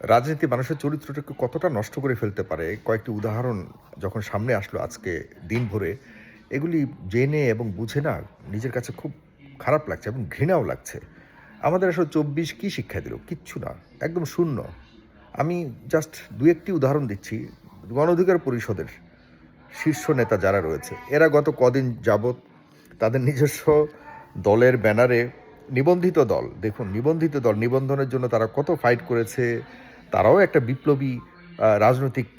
রাজনীতি মানুষের চরিত্রটাকে কতটা নষ্ট করে ফেলতে পারে, কয়েকটি উদাহরণ যখন সামনে আসলো আজকে দিন ভরে, এগুলি জেনে এবং বুঝে না নিজের কাছে খুব খারাপ লাগছে এবং ঘৃণাও লাগছে। আমাদের আসলে ২৪ কি শিক্ষা দিল? কিচ্ছু না। একদম শূন্য। আমি জাস্ট ২-১টি উদাহরণ দিচ্ছি। গণ অধিকার পরিষদের শীর্ষ নেতা যারা রয়েছে, এরা গত কদিন যাবৎ তাদের নিজস্ব দলের ব্যানারে নিবন্ধিত দল, দেখুন নিবন্ধিত দল, নিবন্ধনের জন্য তারা কত ফাইট করেছে। তারাও একটা বিপ্লবী রাজনৈতিক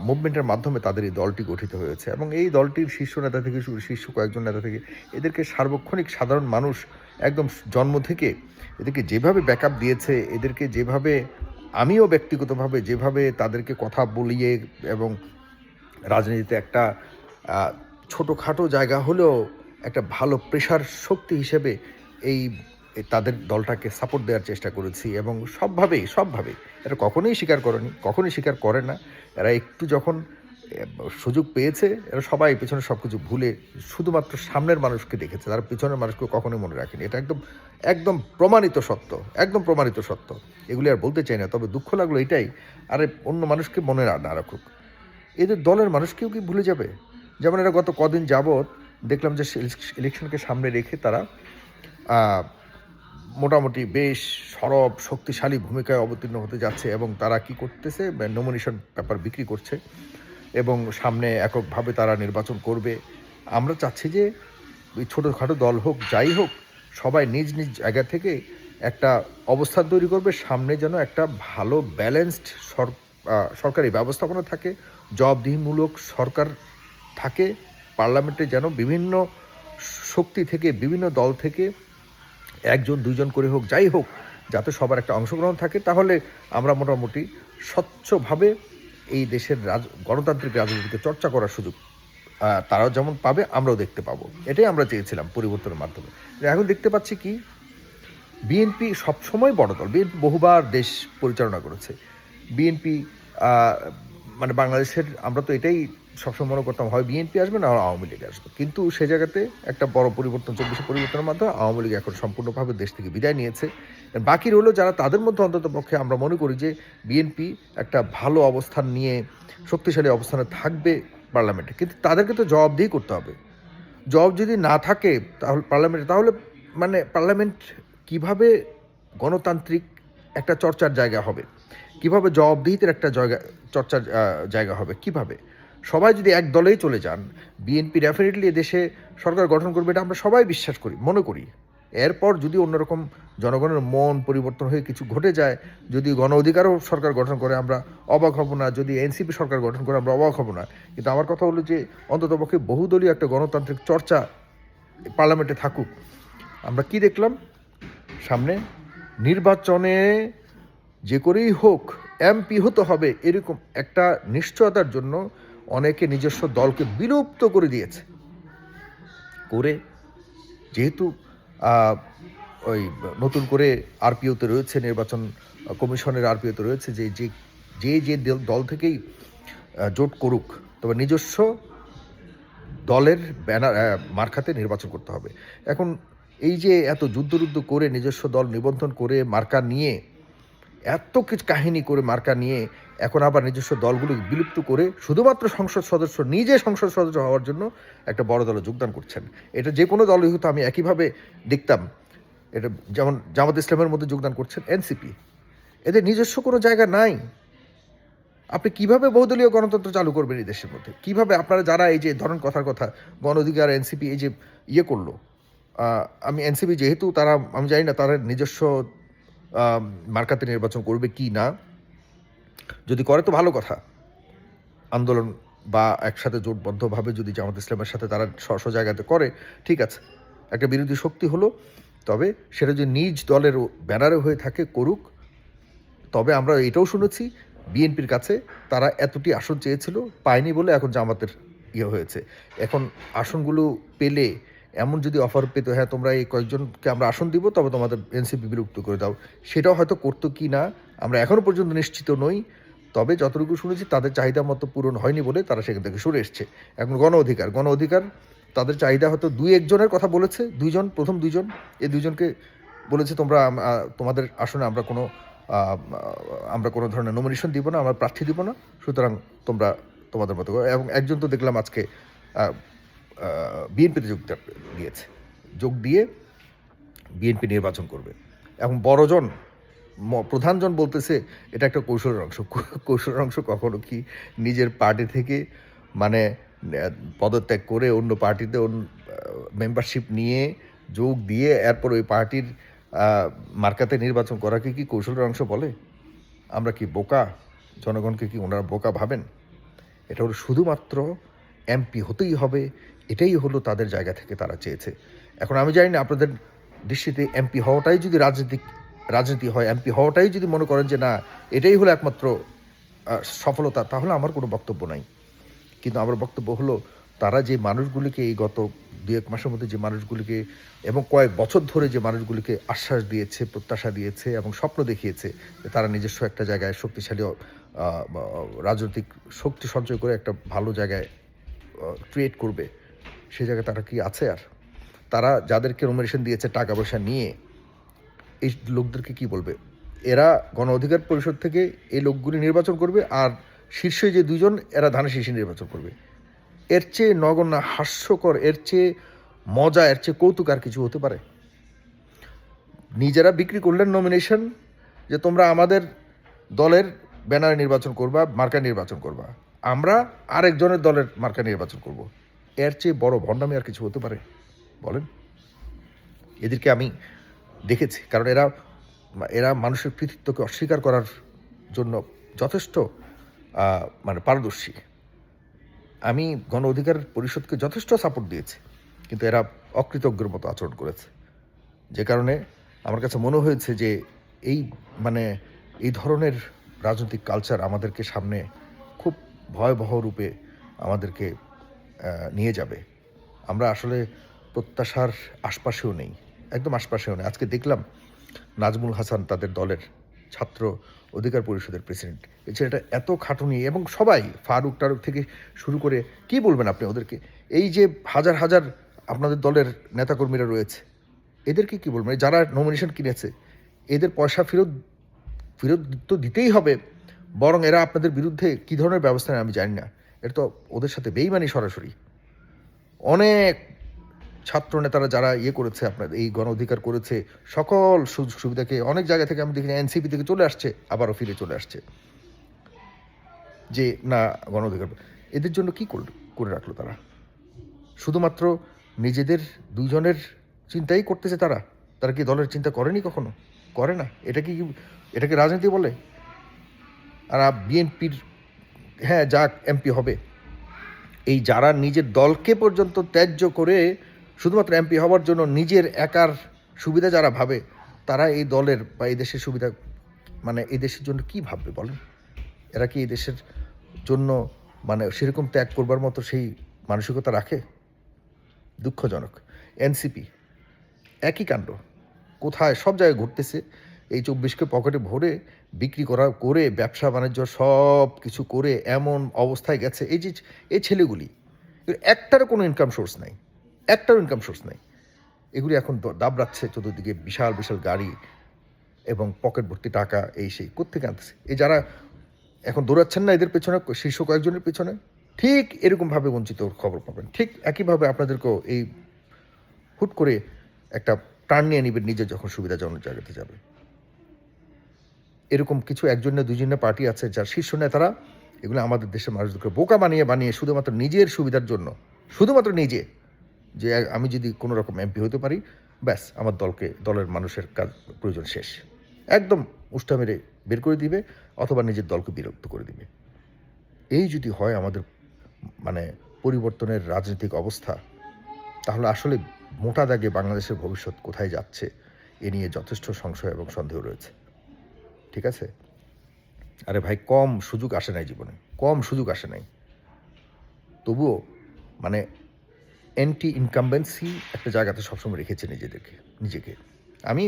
মুভমেন্টের মাধ্যমে তাদের এই দলটি গঠিত হয়েছে এবং এই দলটির শীর্ষ নেতা থেকে শুরু শীর্ষ কয়েকজন নেতা থেকে এদেরকে সার্বক্ষণিক সাধারণ মানুষ একদম জন্ম থেকে এদেরকে যেভাবে ব্যাকআপ দিয়েছে, এদেরকে যেভাবে আমিও ব্যক্তিগতভাবে যেভাবে তাদেরকে কথা বলিয়ে এবং রাজনীতিতে একটা ছোটোখাটো জায়গা হলেও একটা ভালো প্রেশার শক্তি হিসেবে এই তাদের দলটাকে সাপোর্ট দেওয়ার চেষ্টা করেছি এবং সবভাবেই এটা কখনোই স্বীকার করেনি, কখনোই স্বীকার করে না। এরা একটু যখন সুযোগ পেয়েছে, এরা সবাই পেছনে সব কিছু ভুলে শুধুমাত্র সামনের মানুষকে দেখেছে, তারা পিছনের মানুষকে কখনোই মনে রাখেনি। এটা একদম একদম প্রমাণিত সত্য, একদম প্রমাণিত সত্য। এগুলি আর বলতে চাই না, তবে দুঃখ লাগলো এটাই, আরে অন্য মানুষকে মনে না রাখুক, এদের দলের মানুষকেও কি ভুলে যাবে? যেমন এরা গত কদিন যাবৎ দেখলাম যে ইলেকশনকে সামনে রেখে তারা মোটামুটি বেশ সরব শক্তিশালী ভূমিকায় অবতীর্ণ হতে যাচ্ছে এবং তারা কি করতেছে, নমিনেশন পেপার বিক্রি করছে এবং সামনে এককভাবে তারা নির্বাচন করবে। আমরা চাচ্ছি যে ওই ছোটোখাটো দল হোক, যাই হোক, সবাই নিজ নিজ জায়গা থেকে একটা অবস্থান তৈরি করবে, সামনে যেন একটা ভালো ব্যালেন্সড সরকারি ব্যবস্থাপনা থাকে, জবাবদিহিমূলক সরকার থাকে, পার্লামেন্টে যেন বিভিন্ন শক্তি থেকে, বিভিন্ন দল থেকে একজন দুইজন করে হোক, যাই হোক, যাতে সবার একটা অংশগ্রহণ থাকে। তাহলে আমরা মোটামুটি স্বচ্ছভাবে এই দেশের গণতান্ত্রিক রাজনীতিকে চর্চা করার সুযোগ তারাও যেমন পাবে, আমরাও দেখতে পাবো। এটাই আমরা চেয়েছিলাম পরিবর্তনের মাধ্যমে। এখন দেখতে পাচ্ছি কি, বিএনপি সবসময় বড় দল, বিএনপি বহুবার দেশ পরিচালনা করেছে। বিএনপি মানে বাংলাদেশের, আমরা তো এটাই সবসময় মনে করতাম হয় বিএনপি আসবে না আওয়ামী লীগ আসবে, কিন্তু সে জায়গাতে একটা বড় পরিবর্তন, ২৪ পরিবর্তনের মাধ্যমে আওয়ামী লীগ এখন সম্পূর্ণভাবে দেশ থেকে বিদায় নিয়েছে। বাকি রইল যারা, তাদের মধ্যে অন্তত পক্ষে আমরা মনে করি যে বিএনপি একটা ভালো অবস্থান নিয়ে শক্তিশালী অবস্থানে থাকবে পার্লামেন্টে, কিন্তু তাদেরকে তো জবাবদিহি করতে হবে। জবাব যদি না থাকে তাহলে পার্লামেন্টে, তাহলে মানে পার্লামেন্ট কিভাবে গণতান্ত্রিক একটা চর্চার জায়গা হবে, কিভাবে জবাবদিহিতের একটা জায়গা, চর্চার জায়গা হবে কিভাবে? সবাই যদি এক দলেই চলে যান, বিএনপি ডেফিনেটলি এদেশে সরকার গঠন করবে, এটা আমরা সবাই বিশ্বাস করি, মনে করি। এরপর যদি অন্যরকম জনগণের মন পরিবর্তন হয়ে কিছু ঘটে যায়, যদি গণ অধিকারও সরকার গঠন করে, আমরা অবাক হব না। যদি এনসিপি সরকার গঠন করে, আমরা অবাক হব না। কিন্তু আমার কথা হলো যে অন্ততপক্ষে বহুদলীয় একটা গণতান্ত্রিক চর্চা পার্লামেন্টে থাকুক। আমরা কি দেখলাম সামনে? নির্বাচনে যে করেই হোক এমপি হতে হবে, এরকম একটা নিশ্চয়তার জন্য অনেকে নিজস্ব দলকে বিলুপ্ত করে দিয়েছে। করে যেহেতু ওই নতুন করে আরপিওতে রয়েছে, নির্বাচন কমিশনের আরপিওতে রয়েছে যে যে যে দল থেকেই জোট করুক, তবে নিজস্ব দলের ব্যানার মার্কাতে নির্বাচন করতে হবে। এখন এই যে এত যুদ্ধ করে নিজস্ব দল নিবন্ধন করে মার্কা নিয়ে, এত কিছু কাহিনী করে মার্কা নিয়ে, এখন আবার নিজস্ব দলগুলো বিলুপ্ত করে শুধুমাত্র সংসদ সদস্য, নিজে সংসদ সদস্য হওয়ার জন্য একটা বড় দলে যোগদান করছেন। এটা যে কোনো দলই হতো আমি একইভাবে দেখতাম। এটা যেমন জামাত ইসলামের মধ্যে যোগদান করছেন এনসিপি, এদের নিজস্ব কোনো জায়গা নাই। আপনি কিভাবে বহুদলীয় গণতন্ত্র চালু করবেন এই দেশের মধ্যে? কিভাবে আপনারা যারা এই যে ধরেন কথার কথা গণ অধিকার এনসিপি এই যে করলো, আমি এনসিপি যেহেতু তারা, আমি জানি না তারা নিজস্ব মার্কাতে নির্বাচন করবে কি না, যদি করে তো ভালো কথা। আন্দোলন বা একসাথে জোটবদ্ধভাবে যদি জামাত ইসলামের সাথে তারা স্ব জায়গাতে করে, ঠিক আছে, একটা বিরোধী শক্তি হলো। তবে সেটা যদি নিজ দলের ব্যানারে হয়ে থাকে, করুক। তবে আমরা এটাও শুনেছি বিএনপির কাছে তারা এতটি আসন চেয়েছিল, পায়নি বলে এখন জামাতের হয়েছে। এখন আসনগুলো পেলে, এমন যদি অফার পেতো, হ্যাঁ তোমরা এই কয়েকজনকে আমরা আসন দিব, তবে তোমাদের এনসিপি বিলুপ্ত করে দাও, সেটাও হয়তো করতো কি না আমরা এখনও পর্যন্ত নিশ্চিত নই। তবে যতটুকু শুনেছি তাদের চাহিদা মতো পূরণ হয়নি বলে তারা সেখান থেকে সরে এসছে। এখন গণ অধিকার তাদের চাহিদা হয়তো দুই একজনের কথা বলেছে, প্রথম দুইজন, এই দুইজনকে বলেছে তোমরা তোমাদের আসনে আমরা কোনো আমরা কোনো ধরনের নমিনেশন দিব না, আমরা প্রার্থী দিব না, সুতরাং তোমরা তোমাদের মতো করো। এবং একজন তো দেখলাম আজকে বিএনপিতে দিয়েছে, যোগ দিয়ে বিএনপি নির্বাচন করবে। এবং বড়জন প্রধানজন বলতেছে এটা একটা কৌশলের অংশ। কৌশলের অংশ কখনো কি নিজের পার্টি থেকে মানে পদত্যাগ করে অন্য পার্টিতে মেম্বারশিপ নিয়ে যোগ দিয়ে এরপর ওই পার্টির মার্কাতে নির্বাচন করাকে কি কৌশলের অংশ বলে? আমরা কি বোকা? জনগণকে কি ওনারা বোকা ভাবেন? এটা হলো শুধুমাত্র এমপি হতেই হবে, এটাই হলো তাদের জায়গা থেকে তারা চেয়েছে। এখন আমি জানি না আপনাদের দৃষ্টিতে এমপি হওয়াটাই যদি রাজনীতি হয়, এমপি হওয়াটাই যদি মনে করেন যে না এটাই হলো একমাত্র সফলতা, তাহলে আমার কোনো বক্তব্য নাই। কিন্তু আমার বক্তব্য হলো তারা যে মানুষগুলিকে এই গত 2-1 মাসের মধ্যে যে মানুষগুলিকে এবং কয়েক বছর ধরে যে মানুষগুলিকে আশ্বাস দিয়েছে, প্রত্যাশা দিয়েছে এবং স্বপ্ন দেখিয়েছে যে তারা নিজস্ব একটা জায়গায় শক্তিশালী রাজনৈতিক শক্তি সঞ্চয় করে একটা ভালো জায়গায় ক্রিয়েট করবে, সেই জায়গায় তারা কি আছে? আর তারা যাদেরকে নমিনেশন দিয়েছে টাকা পয়সা নিয়ে, এই লোকদেরকে কি বলবে? এরা গণ অধিকার পরিষদ থেকে এই লোকগুলি নির্বাচন করবে, আর শীর্ষে যে 2জন এরা ধানের শীর্ষে নির্বাচন করবে। এর চেয়ে নগণ্য, হাস্যকর, এর চেয়ে মজা, এর চেয়ে কৌতুক আর কিছু হতে পারে? নিজেরা বিক্রি করলেন নমিনেশন যে তোমরা আমাদের দলের ব্যানারে নির্বাচন করবা, মার্কা নির্বাচন করবা, আমরা আরেকজনের দলের মার্কা নির্বাচন করব। এর চেয়ে বড় ভণ্ডামি আর কিছু হতে পারে বলেন? এদেরকে আমি দেখেছি, কারণ এরা মানুষের কৃতিত্বকে অস্বীকার করার জন্য যথেষ্ট মানে পারদর্শী। আমি গণ অধিকার পরিষদকে যথেষ্ট সাপোর্ট দিয়েছি, কিন্তু এরা অকৃতজ্ঞের মতো আচরণ করেছে, যে কারণে আমার কাছে মনে হয়েছে যে এই ধরনের রাজনৈতিক কালচার আমাদেরকে সামনে খুব ভয়াবহ রূপে আমাদেরকে নিয়ে যাবে। আমরা আসলে প্রত্যাশার আশপাশেও নেই, একদম আশপাশেও নেই। আজকে দেখলাম নাজমুল হাসান তাদের দলের ছাত্র অধিকার পরিষদের প্রেসিডেন্ট, এই ছেলেটা এত খাটুনি, এবং সবাই ফারুক টারুক থেকে শুরু করে কি বলবেন আপনি ওদেরকে? এই যে হাজার হাজার আপনাদের দলের নেতাকর্মীরা রয়েছে, এদেরকে কি বলবেন? যারা নমিনেশন কিনেছে এদের পয়সা ফেরত তো দিতেই হবে, বরং এরা আপনাদের বিরুদ্ধে কী ধরনের ব্যবস্থা নেয় আমি জানি না। এটা তো ওদের সাথে বেইমানি সরাসরি। অনেক ছাত্র নেতারা যারা করেছে, আপনার এই গণ অধিকার করেছে, সকল সুযোগ সুবিধাকে অনেক জায়গা থেকে আমি দেখি এনসিপি থেকে চলে আসছে, আবারও ফিরে চলে আসছে যে না গণ অধিকার। এদের জন্য কি করে রাখলো তারা? শুধুমাত্র নিজেদের 2জনের চিন্তাই করতেছে তারা কি দলের চিন্তা করেনি? কখনো করে না। এটাকে রাজনীতি বলে? আর বিএনপির হ্যাঁ যাক এমপি হবে, এই যারা নিজের দলকে পর্যন্ত ত্যায্য করে শুধুমাত্র এমপি হওয়ার জন্য নিজের একার সুবিধা যারা ভাবে, তারা এই দলের বা এই দেশের সুবিধা এই দেশের জন্য কি ভাববে বলেন? এরা কি এই দেশের জন্য সেরকম ত্যাগ করবার মতো সেই মানসিকতা রাখে? দুঃখজনক। এনসিপি একই কাণ্ড, কোথায় সব জায়গায় ঘুরতেছে। এই 24কে পকেটে ভরে বিক্রি করে ব্যবসা বাণিজ্য সব কিছু করে এমন অবস্থায় গেছে। এই ছেলেগুলি একটারও কোনো ইনকাম সোর্স নাই, এগুলি এখন দাবড়াচ্ছে চতুর্দিকে, বিশাল বিশাল গাড়ি এবং পকেট ভর্তি টাকা, এই সেই কোত্থেকে আনতেছে? এই যারা এখন দৌড়াচ্ছেন না এদের পেছনে, শীর্ষ কয়েকজনের পেছনে, ঠিক এরকমভাবে বঞ্চিত খবর পাবেন। ঠিক একইভাবে আপনাদেরকেও এই হুট করে একটা টার্ন নিয়ে নেবেন নিজের যখন সুবিধাজনক জায়গাতে যাবে। এরকম কিছু 1জন না 2জন না পার্টি আছে যার শীর্ষ নেতারা এগুলো আমাদের দেশের মানুষদেরকে বোকা বানিয়ে শুধুমাত্র নিজের সুবিধার জন্য, শুধুমাত্র নিজে, যে আমি যদি কোনো রকম এমপি হতে পারি, ব্যাস আমার দলের মানুষের কাজ প্রয়োজন শেষ, একদম উষ্টা মেরে বের করে দিবে, অথবা নিজের দলকে বিরক্ত করে দিবে। এই যদি হয় আমাদের পরিবর্তনের রাজনৈতিক অবস্থা, তাহলে আসলে মোটা দাগে বাংলাদেশের ভবিষ্যৎ কোথায় যাচ্ছে এ নিয়ে যথেষ্ট সংশয় এবং সন্দেহ রয়েছে। ঠিক আছে? আরে ভাই, কম সুযোগ আসে নাই, তবুও অ্যান্টি ইনকামবেন্সি একটা জায়গাতে সবসময় রেখেছে নিজেকে। আমি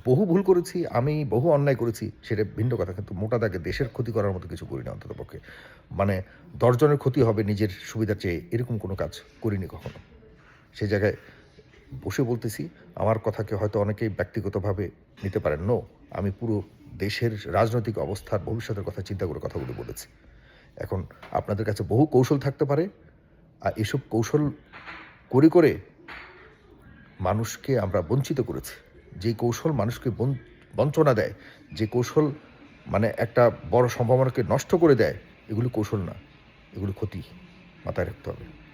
বহু ভুল করেছি, আমি বহু অন্যায় করেছি, সেটা ভিন্ন কথা, কিন্তু মোটা দাগে দেশের ক্ষতি করার মতো কিছু করি না। অন্তত পক্ষে 10 জনের ক্ষতি হবে নিজের সুবিধার চেয়ে, এরকম কোনো কাজ করিনি কখনো। সেই জায়গায় বসে বলতেছি, আমার কথাকে হয়তো অনেকেই ব্যক্তিগতভাবে নিতে পারেন। আমি পুরো দেশের রাজনৈতিক অবস্থার ভবিষ্যতের কথা চিন্তা করে কথাগুলো বলেছি। এখন আপনাদের কাছে বহু কৌশল থাকতে পারে। আর এসব কৌশল করে মানুষকে আমরা বঞ্চিত করেছি। যে কৌশল মানুষকে বঞ্চনা দেয়, যে কৌশল মানে একটা বড় সম্ভাবনাকে নষ্ট করে দেয়, এগুলো কৌশল না, এগুলো ক্ষতি। মাথায় রাখতে হবে।